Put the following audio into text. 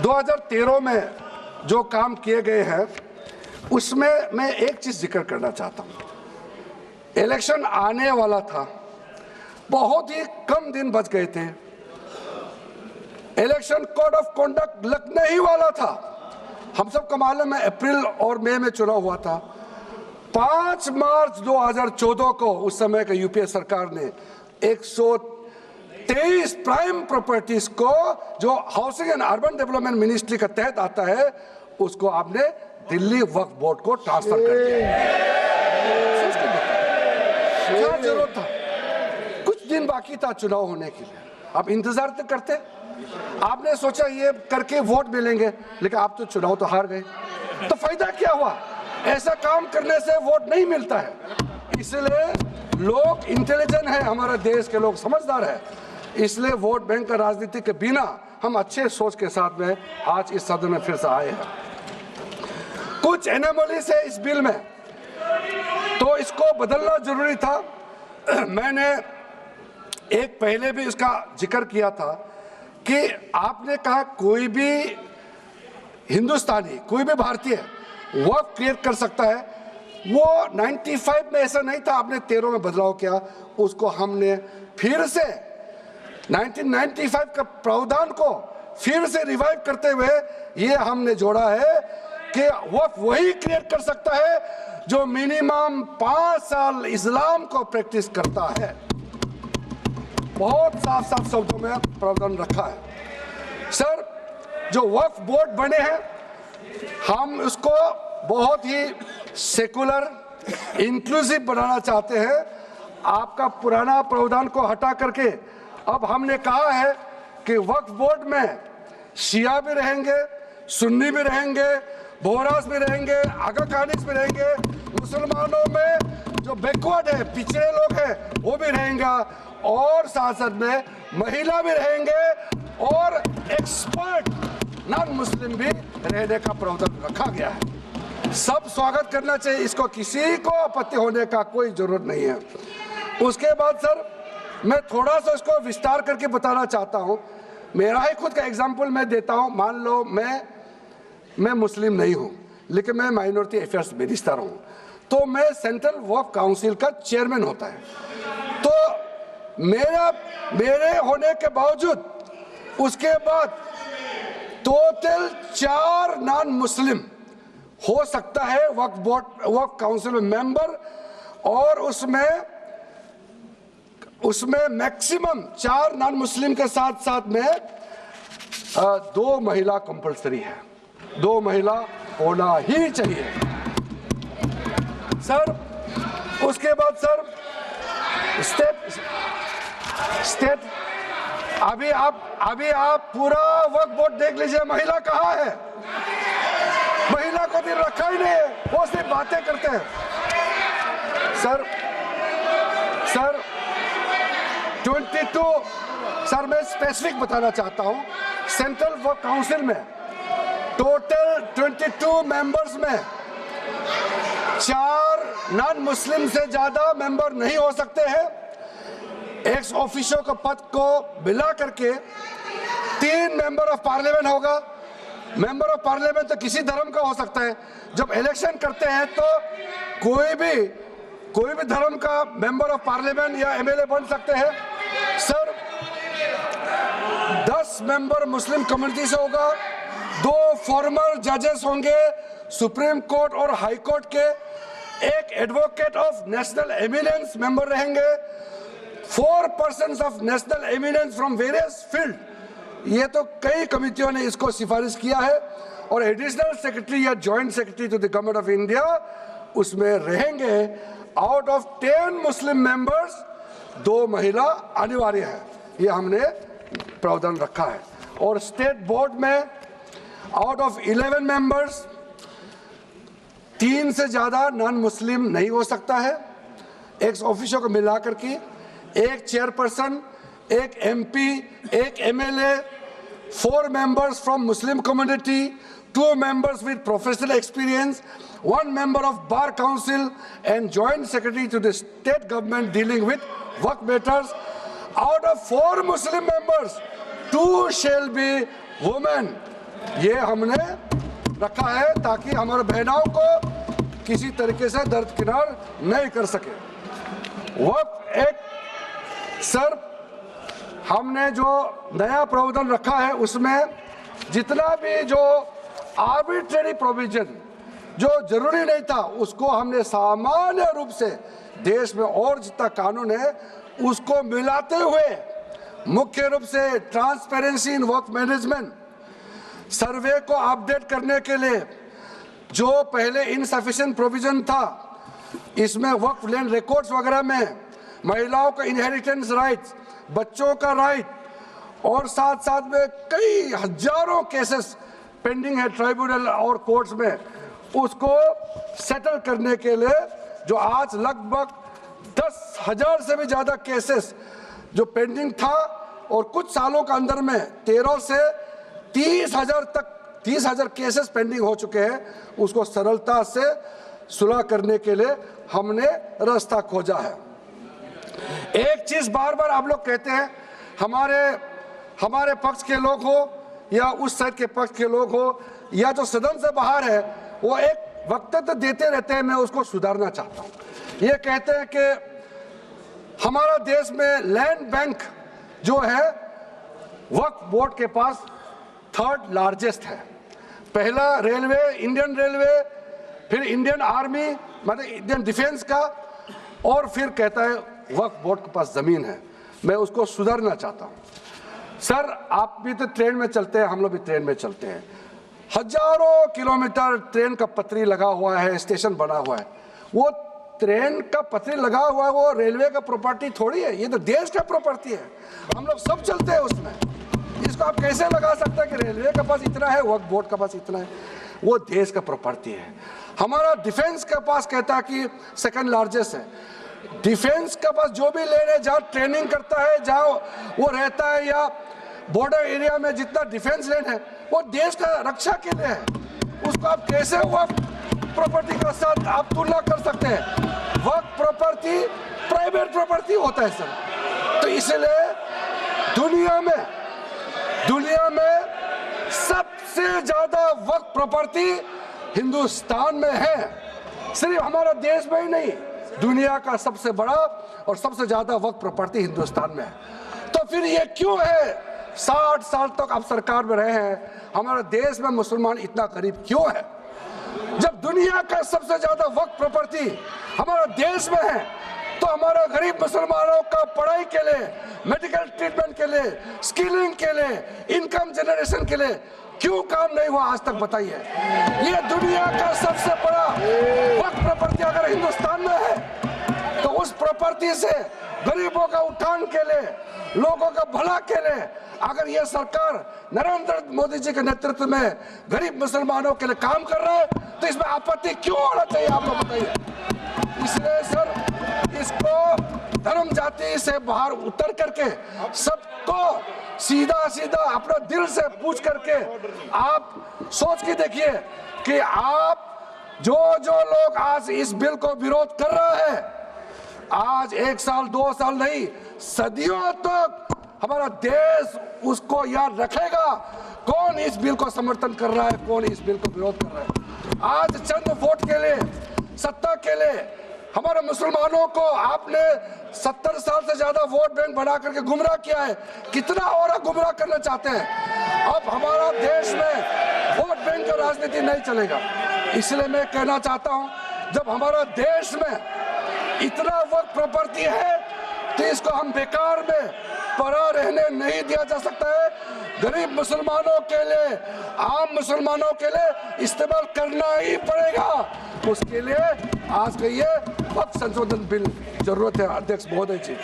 2013 में जो काम किए गए हैं उसमें मैं एक चीज जिक्र करना चाहता हूं। इलेक्शन आने वाला था, बहुत ही कम दिन बच गए थे, इलेक्शन कोड ऑफ कंडक्ट लगने ही वाला था। हम सबको मालूम है अप्रैल और मई में चुनाव हुआ था। 5 मार्च 2014 को उस समय का यूपीए सरकार ने 123 प्राइम प्रॉपर्टीज को जो housing and urban development ministry का तहत आता है उसको आपने दिल्ली वक्फ बोर्ड को ट्रांसफर कर दिया। क्या जरूरत था? कुछ दिन बाकी था चुनाव होने के लिए, आप इंतजार तो करते। आपने सोचा ये करके वोट मिलेंगे, लेकिन आप तो चुनाव तो हार गए, तो फायदा क्या हुआ? ऐसा काम करने से वोट नहीं मिलता है। इसलिए लोग इंटेलिजेंट है, हमारे देश के लोग समझदार है, इसलिए वोट बैंक का राजनीति के बिना हम अच्छे सोच के साथ में आज इस सदन में फिर से आए हैं। कुछ एनोमलीज है इस बिल में, तो इसको बदलना जरूरी था। मैंने एक पहले भी इसका जिक्र किया था कि आपने कहा कोई भी हिंदुस्तानी, कोई भी भारतीय वक्फ क्रिएट कर सकता है। वो 95 में ऐसा नहीं था, आपने 13 में बदलाव किया, उसको हमने फिर से 1995 का प्रावधान को फिर से रिवाइव करते हुए ये हमने जोड़ा है कि वक्फ वही क्रिएट कर सकता है जो मिनिमम 5 साल इस्लाम को प्रैक्टिस करता है। बहुत साफ साफ शब्दों में प्रावधान रखा है। सर, जो वक्फ बोर्ड बने हैं हम उसको बहुत ही सेकुलर, इंक्लूसिव बनाना चाहते हैं। आपका पुराना प्रावधान को हटा करके अब हमने कहा है कि वक्फ बोर्ड में शिया भी रहेंगे, सुन्नी भी रहेंगे, बोहरास भी रहेंगे, आगा खानिस भी रहेंगे, मुसलमानों में जो बैकवर्ड है, पिछड़े लोग हैं वो भी रहेंगे, और साथ साथ में महिला भी रहेंगे और एक्सपर्ट नॉन मुस्लिम भी रहने का प्रावधान रखा गया है। सब स्वागत करना चाहिए, इसको किसी को आपत्ति होने का कोई जरूरत नहीं है। उसके बाद सर मैं थोड़ा सा इसको विस्तार करके बताना चाहता हूं। मेरा ही खुद का एग्जांपल मैं देता हूं। मान लो मैं मुस्लिम नहीं हूं, लेकिन मैं माइनॉरिटी अफेयर्स मिनिस्टर हूं, तो मैं सेंट्रल वक्फ काउंसिल का चेयरमैन होता है। तो मेरे होने के बावजूद उसके बाद टोटल 4 नॉन मुस्लिम हो सकता है वक्फ बोर्ड, वक्फ काउंसिल में मेंबर, और उसमें मैक्सिमम 4 नॉन मुस्लिम के साथ साथ में 2 महिला कंपल्सरी है। 2 महिला होना ही चाहिए सर। उसके बाद सर स्टेट अभी आप पूरा वक्फ बोर्ड देख लीजिए, महिला कहाँ है? महिला को दिन रखा ही नहीं है, वो सिर्फ बातें करते हैं। सर 22 सर मैं स्पेसिफिक बताना चाहता हूं। सेंट्रल वक्फ काउंसिल में टोटल 22 मेंबर्स में 4 नॉन मुस्लिम से ज्यादा मेंबर नहीं हो सकते हैं। एक्स ऑफिशियो का पद को मिला करके 3 मेंबर ऑफ पार्लियामेंट होगा। मेंबर ऑफ पार्लियामेंट तो किसी धर्म का हो सकता है। जब इलेक्शन करते हैं तो कोई भी धर्म का मेंबर ऑफ पार्लियामेंट या एमएलए बन सकते हैं। सर 10 मेंबर मुस्लिम कम्युनिटी से होगा, 2 फॉर्मर जजेस होंगे सुप्रीम कोर्ट और हाई कोर्ट के, 1 advocate of national eminence member रहेंगे, 4 persons of national eminence from various field. ये तो कई कमिटियों ने इसको सिफारिश किया है, और एडिशनल सेक्रेटरी या joint secretary to the government of India उसमें रहेंगे। आउट ऑफ 10 मुस्लिम मेंबर्स 2 महिला अनिवार्य है, ये हमने प्रावधान रखा है। और स्टेट बोर्ड में आउट ऑफ 11 मेंबर्स 3 से ज्यादा नॉन मुस्लिम नहीं हो सकता है। एक्स ऑफिसर को मिलाकर के 1 chairperson, 1 MP, 1 MLA, 4 members from Muslim community, 2 members with professional experience, 1 member of Bar Council and Joint Secretary to the state government dealing with work matters. Out of 4 Muslim members, two shall be women, ये हमने रखा है ताकि हमारे बहनों को किसी तरीके से दरकिनार नहीं कर सके। वक्फ एक्ट सर, हमने जो नया प्रावधान रखा है उसमें जितना भी जो आर्बिट्रेरी प्रोविजन जो जरूरी नहीं था उसको हमने सामान्य रूप से देश में और जितना कानून है उसको मिलाते हुए मुख्य रूप से ट्रांसपेरेंसी इन वक्फ मैनेजमेंट, सर्वे को अपडेट करने के लिए जो पहले इनसफिशिएंट प्रोविजन था, इसमें वक्फ लैंड रिकॉर्ड्स वगैरह में महिलाओं का इनहेरिटेंस राइट्स, बच्चों का राइट और साथ साथ में कई हजारों केसेस पेंडिंग है ट्राइब्यूनल और कोर्ट्स में, उसको सेटल करने के लिए जो आज लगभग 10,000 से भी ज़्यादा केसेस जो पेंडिंग था और कुछ सालों के अंदर में 13 से 30,000 तक 30,000 केसेस पेंडिंग हो चुके हैं, उसको सरलता से सुलह करने के लिए हमने रास्ता खोजा है। एक चीज बार बार आप लोग कहते हैं, हमारे पक्ष के लोग हो या उस साइड के पक्ष के लोग हो या जो सदन से बाहर है, वो एक वक्तव्य देते रहते हैं, मैं उसको सुधारना चाहता हूँ। ये कहते हैं कि हमारा देश में लैंड बैंक जो है वक्फ बोर्ड के पास 3rd लार्जेस्ट है। पहला रेलवे, इंडियन रेलवे, फिर इंडियन आर्मी मतलब इंडियन डिफेंस का, और फिर कहता है वक्फ बोर्ड के पास जमीन है। मैं उसको सुधारना चाहता हूँ। सर, आप भी तो ट्रेन में चलते हैं, हम लोग भी ट्रेन में चलते हैं, हजारों किलोमीटर ट्रेन का पटरी लगा हुआ है, स्टेशन बना हुआ है। वो ट्रेन का पटरी लगा हुआ है, वो रेलवे का प्रॉपर्टी थोड़ी है, ये तो देश का प्रॉपर्टी है, हम लोग सब चलते हैं उसमें। इसको आप कैसे लगा सकते हैं कि रेलवे के पास इतना है, वक्फ बोर्ड के पास इतना है? वो देश का प्रॉपर्टी है। हमारा डिफेंस के पास कहता है कि 2nd लार्जेस्ट है। डिफेंस के पास जो भी लैंड है, जहाँ ट्रेनिंग करता है, जहाँ वो रहता है, या बॉर्डर एरिया में जितना डिफेंस लैंड है, वो देश का रक्षा के लिए है। उसको आप कैसे वक्फ प्रॉपर्टी के साथ आप तुलना कर सकते हैं? वक्फ प्रॉपर्टी प्राइवेट प्रॉपर्टी होता है सर। तो इसलिए दुनिया में सबसे ज्यादा वक्फ प्रॉपर्टी हिंदुस्तान में है। सिर्फ हमारा देश में ही नहीं, दुनिया का सबसे बड़ा और सबसे ज्यादा वक्फ प्रॉपर्टी हिंदुस्तान में है। तो फिर ये क्यों है 60 साल तक आप सरकार में रहे हैं, हमारे देश में मुसलमान इतना गरीब क्यों है? जब दुनिया का सबसे ज्यादा वक्फ प्रॉपर्टी हमारा देश में है, तो हमारा गरीब मुसलमानों का पढ़ाई के लिए, मेडिकल ट्रीटमेंट के लिए, स्किलिंग के लिए, इनकम जनरेशन के लिए क्यों काम नहीं हुआ आज तक? बताइए। ये दुनिया का सबसे बड़ा वक्फ प्रॉपर्टी अगर हिंदुस्तान में है, तो उस प्रॉपर्टी से गरीबों का उत्थान के लिए, लोगों का भला के लिए अगर ये सरकार नरेंद्र मोदी जी के नेतृत्व में गरीब मुसलमानों के लिए काम कर रहा है, तो इसमें आपत्ति क्यों होना चाहिए? आप लोग बताइए। इसलिए सर, इसको धर्म जाति से बाहर उतर करके सबको सीधा अपना दिल से पूछ करके आप सोच के देखिए कि आप जो लोग आज इस बिल को विरोध कर रहे हैं, आज 1 साल 2 साल नहीं, सदियों तक हमारा देश उसको याद रखेगा कौन इस बिल को समर्थन कर रहा है, कौन इस बिल को विरोध कर रहा है। आज चंद वोट के लिए, सत्ता के लिए हमारे मुसलमानों को आपने 70 साल से ज्यादा वोट बैंक बना करके गुमराह किया है। कितना और गुमराह करना चाहते हैं? अब हमारा देश में वोट बैंक का राजनीति नहीं चलेगा। इसलिए मैं कहना चाहता हूं, जब हमारा देश में इतना वक्त प्रॉपर्टी है, तो इसको हम बेकार में पड़ा रहने नहीं दिया जा सकता है। गरीब मुसलमानों के लिए, आम मुसलमानों के लिए इस्तेमाल करना ही पड़ेगा। उसके लिए आज का ये वक्त संशोधन बिल जरूरत है। अध्यक्ष महोदय जी।